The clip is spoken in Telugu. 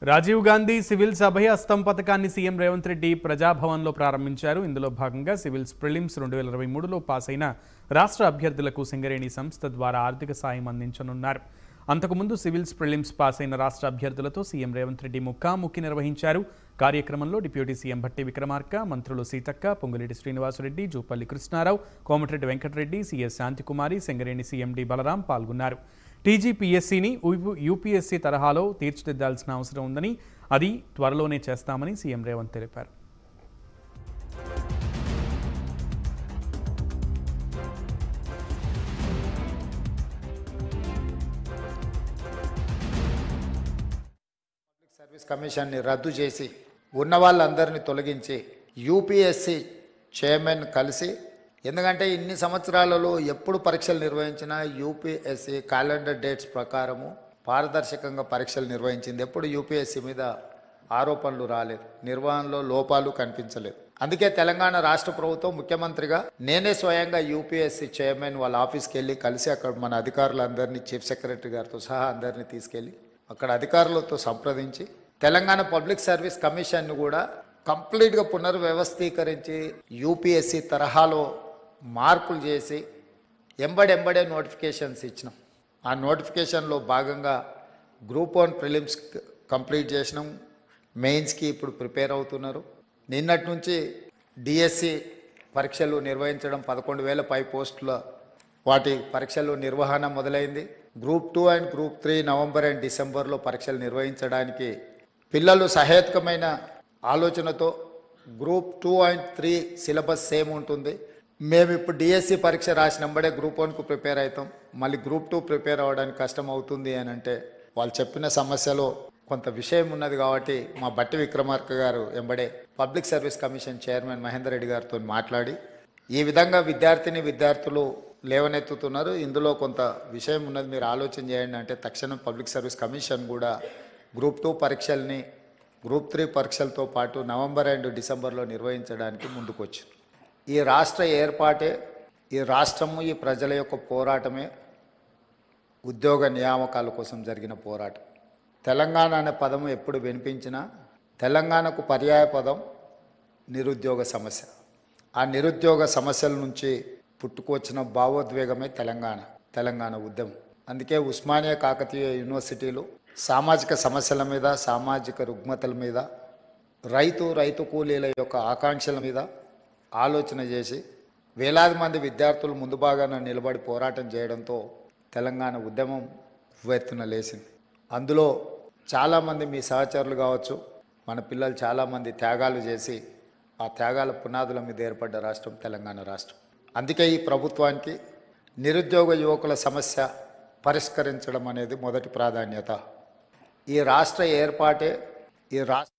రాజీవ్ గాంధీ సివిల్స్ అభయహస్తం పథకాన్ని సీఎం రేవంత్ రెడ్డి ప్రజాభవన్లో ప్రారంభించారు. ఇందులో భాగంగా సివిల్స్ ప్రిలిమ్స్ 2023లో పాస్ అయిన రాష్ట్ర అభ్యర్థులకు సింగరేణి సంస్థ ద్వారా ఆర్థిక సాయం అందించనున్నారు. అంతకుముందు సివిల్స్ ప్రిలిమ్స్ పాస్ అయిన రాష్ట్ర అభ్యర్థులతో సీఎం రేవంత్ రెడ్డి ముఖాముఖి నిర్వహించారు. కార్యక్రమంలో డిప్యూటీ సీఎం భట్టి విక్రమార్క, మంత్రులు సీతక్క, పొంగులేటి శ్రీనివాసరెడ్డి, జూపల్లి కృష్ణారావు, కోమటిరెడ్డి వెంకటరెడ్డి, సిఎస్ శాంతికుమారి, సింగరేణి సీఎండి బలరాం పాల్గొన్నారు. టీజీపీఎస్సీని యూపీఎస్సీ తరహాలో తీర్చిదిద్దాల్సిన అవసరం ఉందని, అది త్వరలోనే చేస్తామని సీఎం రేవంత్ తెలిపారు. సర్వీస్ కమిషన్ని రద్దు చేసి ఉన్న వాళ్ళందరినీ తొలగించి యూపీఎస్సీ చైర్మన్ కలిసి, ఎందుకంటే ఇన్ని సంవత్సరాలలో ఎప్పుడు పరీక్షలు నిర్వహించినా యూపీఎస్సీ క్యాలెండర్ డేట్స్ ప్రకారము పారదర్శకంగా పరీక్షలు నిర్వహించింది. ఎప్పుడు యూపీఎస్సీ మీద ఆరోపణలు రాలేదు, నిర్వహణలో లోపాలు కనిపించలేదు. అందుకే తెలంగాణ రాష్ట్ర ప్రభుత్వం ముఖ్యమంత్రిగా నేనే స్వయంగా యూపీఎస్సీ చైర్మన్ వాళ్ళ ఆఫీస్కి వెళ్ళి కలిసి అక్కడ మన అధికారులందరినీ, చీఫ్ సెక్రటరీ గారితో సహా అందరినీ తీసుకెళ్ళి అక్కడ అధికారులతో సంప్రదించి తెలంగాణ పబ్లిక్ సర్వీస్ కమిషన్ను కూడా కంప్లీట్గా పునర్వ్యవస్థీకరించి యూపీఎస్సీ తరహాలో మార్పులు చేసి ఎంబడే నోటిఫికేషన్స్ ఇచ్చినాం. ఆ నోటిఫికేషన్లో భాగంగా గ్రూప్ 1 ప్రిలిమ్స్ కంప్లీట్ చేసినాం. మెయిన్స్కి ఇప్పుడు ప్రిపేర్ అవుతున్నారు. నిన్నటి నుంచి డిఎస్సి పరీక్షలు నిర్వహించడం, 11,000 పై పోస్టుల వాటి పరీక్షలు నిర్వహణ మొదలైంది. Group 2 and group 3 November and డిసెంబర్లో పరీక్షలు నిర్వహించడానికి పిల్లలు సహేతుకమైన ఆలోచనతో గ్రూప్ 2 అండ్ 3 సిలబస్ సేమ్ ఉంటుంది. మేము ఇప్పుడు డిఎస్సి పరీక్ష రాసినంబడే గ్రూప్ 1కు ప్రిపేర్ అవుతాం. మళ్ళీ గ్రూప్ 2 ప్రిపేర్ అవ్వడానికి కష్టం అవుతుంది అని అంటే, వాళ్ళు చెప్పిన సమస్యలో కొంత విషయం ఉన్నది కాబట్టి మా భట్టి విక్రమార్క గారు ఎంబడే public service commission chairman Mahender Reddy గారితో మాట్లాడి ఈ విధంగా విద్యార్థులు లేవనెత్తుతున్నారు, ఇందులో కొంత విషయం ఉన్నది, మీరు ఆలోచన చేయండి అంటే తక్షణం పబ్లిక్ సర్వీస్ కమిషన్ కూడా గ్రూప్ 2 పరీక్షల్ని గ్రూప్ 3 పరీక్షలతో పాటు నవంబర్ అండ్ డిసెంబర్లో నిర్వహించడానికి ముందుకు వచ్చింది. ఈ రాష్ట్ర ఏర్పాటే, ఈ రాష్ట్రము, ఈ ప్రజల యొక్క పోరాటమే ఉద్యోగ నియామకాల కోసం జరిగిన పోరాటం. తెలంగాణ అనే పదం ఎప్పుడు వినిపించినా తెలంగాణకు పర్యాయ పదం నిరుద్యోగ సమస్య. ఆ నిరుద్యోగ సమస్యల నుంచి పుట్టుకొచ్చిన భావోద్వేగమే తెలంగాణ ఉద్యమం. అందుకే ఉస్మానియా కాకతీయ యూనివర్సిటీలు సామాజిక సమస్యల మీద, సామాజిక రుగ్మతల మీద, రైతు కూలీల యొక్క ఆకాంక్షల మీద ఆలోచన చేసి వేలాది మంది విద్యార్థులు ముందు భాగాన నిలబడి పోరాటం చేయడంతో తెలంగాణ ఉద్యమం ఉవ్వెత్తున లేచింది. అందులో చాలామంది మీ సహచరులు కావచ్చు, మన పిల్లలు చాలామంది త్యాగాలు చేసి ఆ త్యాగాల పునాదుల మీద ఏర్పడ్డ రాష్ట్రం తెలంగాణ రాష్ట్రం. అందుకే ఈ ప్రభుత్వానికి నిరుద్యోగ యువకుల సమస్య పరిష్కరించడం అనేది మొదటి ప్రాధాన్యత. ఈ రాష్ట్ర ఏర్పాటే, ఈ రాష్ట్ర